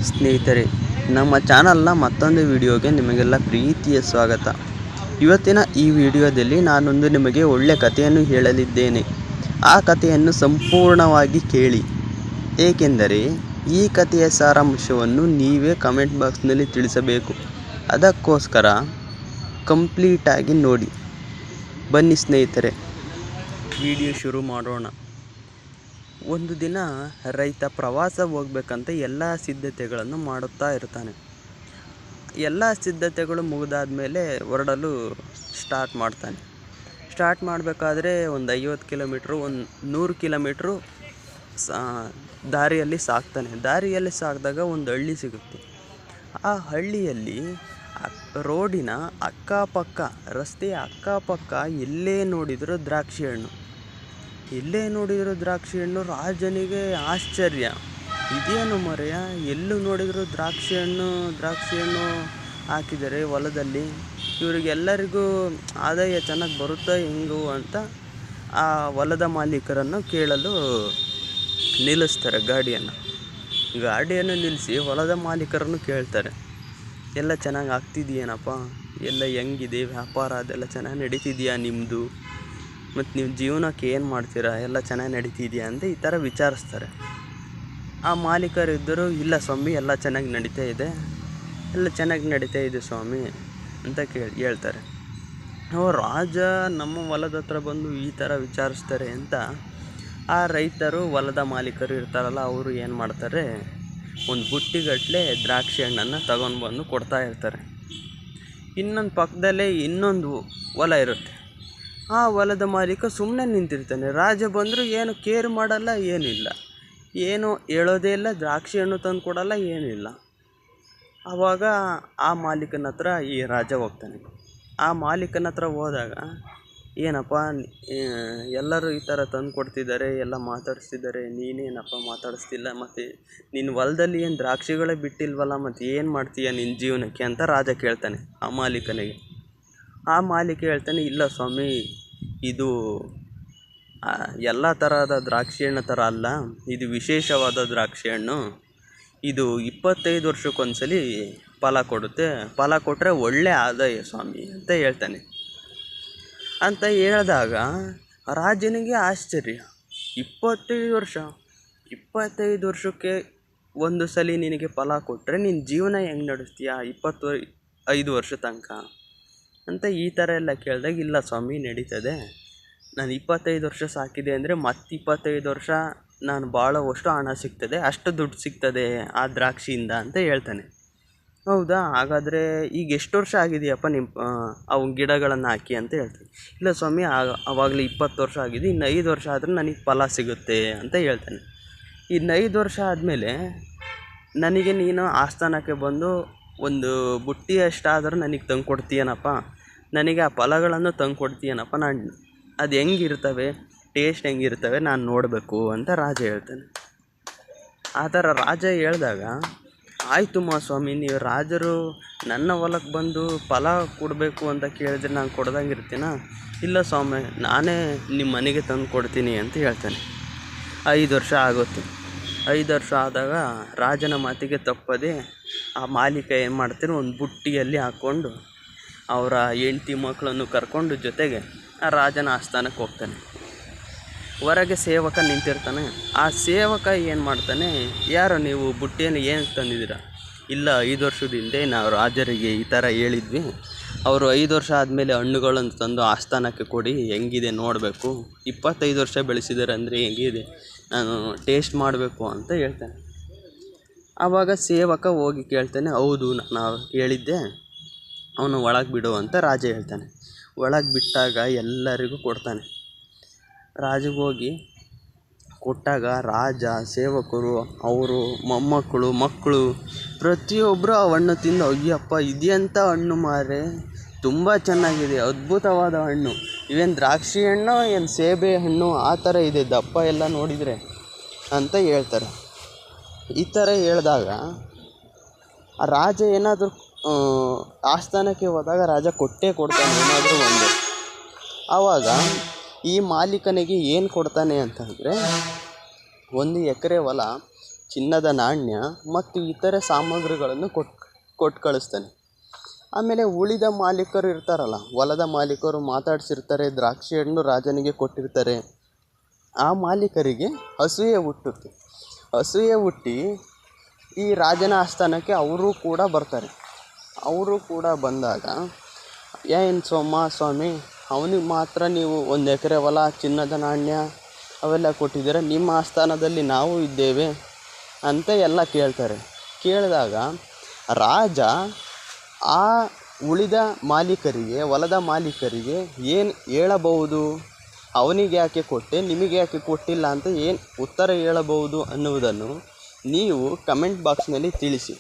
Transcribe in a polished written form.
ಸ್ನೇಹಿತರೆ, ನಮ್ಮ ಚಾನಲ್ನ ಮತ್ತೊಂದು ವಿಡಿಯೋಗೆ ನಿಮಗೆಲ್ಲ ಪ್ರೀತಿಯ ಸ್ವಾಗತ. ಇವತ್ತಿನ ಈ ವಿಡಿಯೋದಲ್ಲಿ ನಾನೊಂದು ನಿಮಗೆ ಒಳ್ಳೆ ಕಥೆಯನ್ನು ಹೇಳಲಿದ್ದೇನೆ. ಆ ಕಥೆಯನ್ನು ಸಂಪೂರ್ಣವಾಗಿ ಕೇಳಿ, ಏಕೆಂದರೆ ಈ ಕಥೆಯ ಸಾರಾಂಶವನ್ನು ನೀವೇ ಕಮೆಂಟ್ ಬಾಕ್ಸ್ನಲ್ಲಿ ತಿಳಿಸಬೇಕು. ಅದಕ್ಕೋಸ್ಕರ ಕಂಪ್ಲೀಟಾಗಿ ನೋಡಿ. ಬನ್ನಿ ಸ್ನೇಹಿತರೆ, ವಿಡಿಯೋ ಶುರು ಮಾಡೋಣ. ಒಂದು ದಿನ ರೈತ ಪ್ರವಾಸ ಹೋಗ್ಬೇಕಂತ ಎಲ್ಲ ಸಿದ್ಧತೆಗಳನ್ನು ಮಾಡುತ್ತಾ ಇರ್ತಾನೆ. ಎಲ್ಲ ಸಿದ್ಧತೆಗಳು ಮುಗಿದಾದ್ಮೇಲೆ ಹೊರಡಲು ಸ್ಟಾರ್ಟ್ ಮಾಡಬೇಕಾದ್ರೆ ಒಂದು 50 ಕಿಲೋಮೀಟ್ರು, ಒಂದು 100 ಕಿಲೋಮೀಟ್ರು ದಾರಿಯಲ್ಲಿ ಸಾಕಿದಾಗ ಒಂದು ಹಳ್ಳಿ ಸಿಗುತ್ತೆ. ಆ ಹಳ್ಳಿಯಲ್ಲಿ ರೋಡಿನ ಅಕ್ಕಪಕ್ಕ, ರಸ್ತೆಯ ಅಕ್ಕಪಕ್ಕ ಎಲ್ಲೇ ನೋಡಿದರೂ ದ್ರಾಕ್ಷಿ ಹಣ್ಣು. ರಾಜನಿಗೆ ಆಶ್ಚರ್ಯ, ಇದೇನು ಮರೆಯ, ಎಲ್ಲೂ ನೋಡಿದರೂ ದ್ರಾಕ್ಷಿ ಹಣ್ಣು ಹಾಕಿದರೆ ಹೊಲದಲ್ಲಿ, ಇವರಿಗೆಲ್ಲರಿಗೂ ಆದಾಯ ಚೆನ್ನಾಗಿ ಬರುತ್ತಾ ಹೆಂಗು ಅಂತ ಆ ಹೊಲದ ಮಾಲೀಕರನ್ನು ಕೇಳಲು ನಿಲ್ಲಿಸ್ತಾರೆ. ಗಾಡಿಯನ್ನು ನಿಲ್ಲಿಸಿ ಹೊಲದ ಮಾಲೀಕರನ್ನು ಕೇಳ್ತಾರೆ, ಎಲ್ಲ ಚೆನ್ನಾಗಿ ಆಗ್ತಿದೆಯೇನಪ್ಪ, ಎಲ್ಲ ಹೆಂಗಿದೆ ವ್ಯಾಪಾರ, ಅದೆಲ್ಲ ಚೆನ್ನಾಗಿ ನಡೀತಿದೆಯಾ ನಿಮ್ಮದು, ಮತ್ತು ನೀವು ಜೀವನಕ್ಕೆ ಏನು ಮಾಡ್ತೀರಾ, ಎಲ್ಲ ಚೆನ್ನಾಗಿ ನಡೀತಿದೆಯಾ ಅಂತ ಈ ಥರ ವಿಚಾರಿಸ್ತಾರೆ. ಆ ಮಾಲೀಕರಿದ್ದರು, ಇಲ್ಲ ಸ್ವಾಮಿ, ಎಲ್ಲ ಚೆನ್ನಾಗಿ ನಡೀತಾ ಇದೆ ಸ್ವಾಮಿ ಅಂತ ಹೇಳ್ತಾರೆ. ರಾಜ ನಮ್ಮ ಹೊಲದ ಹತ್ರ ಬಂದು ಈ ಥರ ವಿಚಾರಿಸ್ತಾರೆ ಅಂತ ಆ ರೈತರು, ಹೊಲದ ಮಾಲೀಕರು ಇರ್ತಾರಲ್ಲ, ಅವರು ಏನು ಮಾಡ್ತಾರೆ, ಒಂದು ಬುಟ್ಟಿಗಟ್ಟಲೆ ದ್ರಾಕ್ಷಿ ಹಣ್ಣನ್ನು ತಗೊಂಡು ಬಂದು ಕೊಡ್ತಾ ಇರ್ತಾರೆ. ಇನ್ನೊಂದು ಪಕ್ಕದಲ್ಲೇ ಇನ್ನೊಂದು ಹೊಲ ಇರುತ್ತೆ. ಆ ಹೊಲದ ಮಾಲೀಕ ಸುಮ್ಮನೆ ನಿಂತಿರ್ತಾನೆ. ರಾಜ ಬಂದರೂ ಏನು ಕೇರ್ ಮಾಡಲ್ಲ, ಏನಿಲ್ಲ, ಏನು ಹೇಳೋದೇ ಇಲ್ಲ, ದ್ರಾಕ್ಷಿ ಹಣ್ಣು ತಂದು ಕೊಡಲ್ಲ, ಏನಿಲ್ಲ. ಆವಾಗ ಆ ಮಾಲೀಕನ ಹತ್ರ ಈ ರಾಜ ಹೋಗ್ತಾನೆ. ಆ ಮಾಲೀಕನ ಹತ್ರ ಹೋದಾಗ, ಏನಪ್ಪ ಎಲ್ಲರೂ ಈ ಥರ ತಂದು ಕೊಡ್ತಿದ್ದಾರೆ, ಎಲ್ಲ ಮಾತಾಡಿಸ್ತಿದ್ದಾರೆ, ನೀನೇನಪ್ಪ ಮಾತಾಡಿಸ್ತಿಲ್ಲ, ಮತ್ತು ನಿನ್ನ ಹೊಲದಲ್ಲಿ ಏನು ದ್ರಾಕ್ಷಿಗಳೇ ಬಿಟ್ಟಿಲ್ವಲ್ಲ, ಮತ್ತು ಏನು ಮಾಡ್ತೀಯ ನಿನ್ನ ಜೀವನಕ್ಕೆ ಅಂತ ರಾಜ ಕೇಳ್ತಾನೆ ಆ ಮಾಲೀಕನಿಗೆ. ಆ ಮಾಲೀಕ ಹೇಳ್ತಾನೆ, ಇಲ್ಲ ಸ್ವಾಮಿ, ಇದು ಎಲ್ಲ ಥರದ ದ್ರಾಕ್ಷಿ ಹಣ್ಣು ಥರ ಅಲ್ಲ, ಇದು ವಿಶೇಷವಾದ ದ್ರಾಕ್ಷಿ ಹಣ್ಣು, ಇದು 25 ವರ್ಷಕ್ಕೊಂದ್ಸಲಿ ಫಲ ಕೊಡುತ್ತೆ, ಫಲ ಕೊಟ್ಟರೆ ಒಳ್ಳೆ ಆದಾಯ ಸ್ವಾಮಿ ಅಂತ ಹೇಳ್ತಾನೆ. ಅಂತ ಹೇಳಿದಾಗ ರಾಜನಿಗೆ ಆಶ್ಚರ್ಯ, 25 ವರ್ಷಕ್ಕೆ ಒಂದು ಸಲ ನಿನಗೆ ಫಲ ಕೊಟ್ಟರೆ ನಿನ್ನ ಜೀವನ ಹೆಂಗೆ ನಡೆಸ್ತೀಯಾ 25 ವರ್ಷ ತನಕ ಅಂತ ಈ ಥರ ಎಲ್ಲ ಕೇಳಿದಾಗ, ಇಲ್ಲ ಸ್ವಾಮಿ, ನಡೀತದೆ, ನಾನು 25 ವರ್ಷ ಸಾಕಿದೆ ಅಂದರೆ ಮತ್ತೆ 25 ವರ್ಷ ನಾನು ಬಾಳೋವಷ್ಟು ಹಣ ಸಿಗ್ತದೆ, ಅಷ್ಟು ದುಡ್ಡು ಸಿಗ್ತದೆ ಆ ದ್ರಾಕ್ಷಿಯಿಂದ ಅಂತ ಹೇಳ್ತಾನೆ. ಹೌದಾ, ಹಾಗಾದರೆ ಈಗ ಎಷ್ಟು ವರ್ಷ ಆಗಿದೆಯಪ್ಪ ಅವು ಗಿಡಗಳನ್ನು ಹಾಕಿ ಅಂತ ಹೇಳ್ತಾನೆ. ಇಲ್ಲ ಸ್ವಾಮಿ, ಆವಾಗಲೇ 20 ವರ್ಷ ಆಗಿದೆ, ಇನ್ನು 5 ವರ್ಷ ಆದರೆ ನನಗೆ ಫಲ ಸಿಗುತ್ತೆ ಅಂತ ಹೇಳ್ತಾನೆ. ಇನ್ನು 5 ವರ್ಷ ಆದಮೇಲೆ ನನಗೆ ನೀನು ಆಸ್ಥಾನಕ್ಕೆ ಬಂದು ಒಂದು ಬುಟ್ಟಿಯಷ್ಟಾದರೂ ನನಗೆ ತಂದು ಕೊಡ್ತೀಯನಪ್ಪ, ನನಗೆ ಆ ಫಲಗಳನ್ನು ತಂದು ಕೊಡ್ತೀಯನಪ್ಪ, ನಾನು ಅದು ಹೆಂಗಿರ್ತವೆ, ಟೇಸ್ಟ್ ಹೆಂಗಿರ್ತವೆ ನಾನು ನೋಡಬೇಕು ಅಂತ ರಾಜ ಹೇಳ್ತಾನೆ. ಆ ಥರ ರಾಜ ಹೇಳಿದಾಗ, ಆಯಿತು ಸ್ವಾಮಿ, ನೀವು ರಾಜರು ನನ್ನ ಹೊಲಕ್ಕೆ ಬಂದು ಫಲ ಕೊಡಬೇಕು ಅಂತ ಕೇಳಿದ್ರೆ ನಾನು ಕೊಡ್ದಂಗೆ ಇರ್ತೀನ, ಇಲ್ಲ ಸ್ವಾಮಿ, ನಾನೇ ನಿಮ್ಮ ಮನೆಗೆ ತಂದು ಕೊಡ್ತೀನಿ ಅಂತ ಹೇಳ್ತಾನೆ. 5 ವರ್ಷ ಆಗುತ್ತೆ. 5 ವರ್ಷ ಆದಾಗ ರಾಜನ ಮಾತಿಗೆ ತಪ್ಪದೆ ಆ ಮಾಲೀಕ ಏನು ಮಾಡ್ತಾನೆ, ಒಂದು ಬುಟ್ಟಿಯಲ್ಲಿ ಹಾಕ್ಕೊಂಡು ಅವರ ಹೆಂಡತಿ ಮಕ್ಕಳನ್ನು ಕರ್ಕೊಂಡು ಜೊತೆಗೆ ಆ ರಾಜನ ಆಸ್ಥಾನಕ್ಕೆ ಹೋಗ್ತಾನೆ. ಹೊರಗೆ ಸೇವಕ ನಿಂತಿರ್ತಾನೆ. ಆ ಸೇವಕ ಏನು ಮಾಡ್ತಾನೆ, ಯಾರೋ ನೀವು ಬುಟ್ಟಿಯನ್ನು ಏನು ತಂದಿದ್ದೀರಾ, ಇಲ್ಲ 5 ವರ್ಷದ ಹಿಂದೆ ನಾವು ರಾಜರಿಗೆ ಈ ಥರ ಹೇಳಿದ್ವಿ, ಅವರು 5 ವರ್ಷ ಆದಮೇಲೆ ಹಣ್ಣುಗಳನ್ನು ತಂದು ಆಸ್ಥಾನಕ್ಕೆ ಕೊಡಿ, ಹೆಂಗಿದೆ ನೋಡಬೇಕು, 25 ವರ್ಷ ಬೆಳೆಸಿದ್ದಾರೆ ಅಂದರೆ ಹೆಂಗಿದೆ, ನಾನು ಟೇಸ್ಟ್ ಮಾಡಬೇಕು ಅಂತ ಹೇಳ್ತಾನೆ. ಆವಾಗ ಸೇವಕ ಹೋಗಿ ಕೇಳ್ತಾನೆ, ಹೌದು ನಾನು ಹೇಳಿದ್ದೆ, ಅವನು ಒಳಗೆ ಬಿಡು ಅಂತ ರಾಜ ಹೇಳ್ತಾನೆ. ಒಳಗೆ ಬಿಟ್ಟಾಗ ಎಲ್ಲರಿಗೂ ಕೊಡ್ತಾನೆ. ರಾಜಗೆ ಹೋಗಿ ಕೊಟ್ಟಾಗ ರಾಜ, ಸೇವಕರು, ಅವರು ಮೊಮ್ಮಕ್ಕಳು, ಮಕ್ಕಳು ಪ್ರತಿಯೊಬ್ಬರು ಆ ಹಣ್ಣು ತಿಂದು, ಅಯ್ಯಪ್ಪ ಇದೆಂಥ ಹಣ್ಣು ಮಾರೆ, ತುಂಬ ಚೆನ್ನಾಗಿದೆ, ಅದ್ಭುತವಾದ ಹಣ್ಣು, ಇವೇನು ದ್ರಾಕ್ಷಿ ಹಣ್ಣು, ಏನು ಸೇಬೆ ಹಣ್ಣು ಆ ಥರ ಇದೆ, ದಪ್ಪ ಎಲ್ಲ ನೋಡಿದರೆ ಅಂತ ಹೇಳ್ತಾರೆ. ಈ ಥರ ಹೇಳಿದಾಗ ಆ ರಾಜ ಏನಾದರೂ ಆಸ್ಥಾನಕ್ಕೆ ಹೋದಾಗ ರಾಜ ಕೊಡ್ತಾನೆ ಏನಾದರೂ ಒಂದು. ಆವಾಗ ಈ ಮಾಲೀಕನಿಗೆ ಏನು ಕೊಡ್ತಾನೆ ಅಂತಂದರೆ, 1 ಎಕರೆ ಹೊಲ ಚಿನ್ನದ ನಾಣ್ಯ ಮತ್ತು ಇತರೆ ಸಾಮಗ್ರಿಗಳನ್ನು ಕೊಟ್ಟು ಕಳಿಸ್ತಾನೆ. ಆಮೇಲೆ ಉಳಿದ ಮಾಲೀಕರು ಇರ್ತಾರಲ್ಲ, ಹೊಲದ ಮಾಲೀಕರು ಮಾತಾಡ್ಸಿರ್ತಾರೆ, ದ್ರಾಕ್ಷಿ ಹಣ್ಣು ರಾಜನಿಗೆ ಕೊಟ್ಟಿರ್ತಾರೆ. ಆ ಮಾಲೀಕರಿಗೆ ಅಸೂಯೆ ಹುಟ್ಟುತ್ತೆ. ಅಸೂಯೆ ಹುಟ್ಟಿ ಈ ರಾಜನ ಆಸ್ಥಾನಕ್ಕೆ ಅವರು ಕೂಡ ಬರ್ತಾರೆ. ಅವರು ಕೂಡ ಬಂದಾಗ, ಏನು ಸ್ವಾಮಿ, ಅವನಿಗೆ ಮಾತ್ರ ನೀವು 1 ಎಕರೆ ಹೊಲ, ಚಿನ್ನದ ನಾಣ್ಯ ಅವೆಲ್ಲ ಕೊಟ್ಟಿದ್ದೀರ, ನಿಮ್ಮ ಆಸ್ಥಾನದಲ್ಲಿ ನಾವು ಇದ್ದೇವೆ ಅಂತ ಎಲ್ಲ ಕೇಳ್ತಾರೆ. ಕೇಳಿದಾಗ ರಾಜ ಆ ಉಳಿದ ಮಾಲೀಕರಿಗೆ, ಹೊಲದ ಮಾಲೀಕರಿಗೆ ಏನು ಹೇಳಬಹುದು, ಅವನಿಗೆ ಯಾಕೆ ಕೊಟ್ಟೆ, ನಿಮಗೆ ಯಾಕೆ ಕೊಟ್ಟಿಲ್ಲ ಅಂತ ಏನು ಉತ್ತರ ಹೇಳಬಹುದು ಅನ್ನುವುದನ್ನು ನೀವು ಕಮೆಂಟ್ ಬಾಕ್ಸ್ನಲ್ಲಿ ತಿಳಿಸಿ.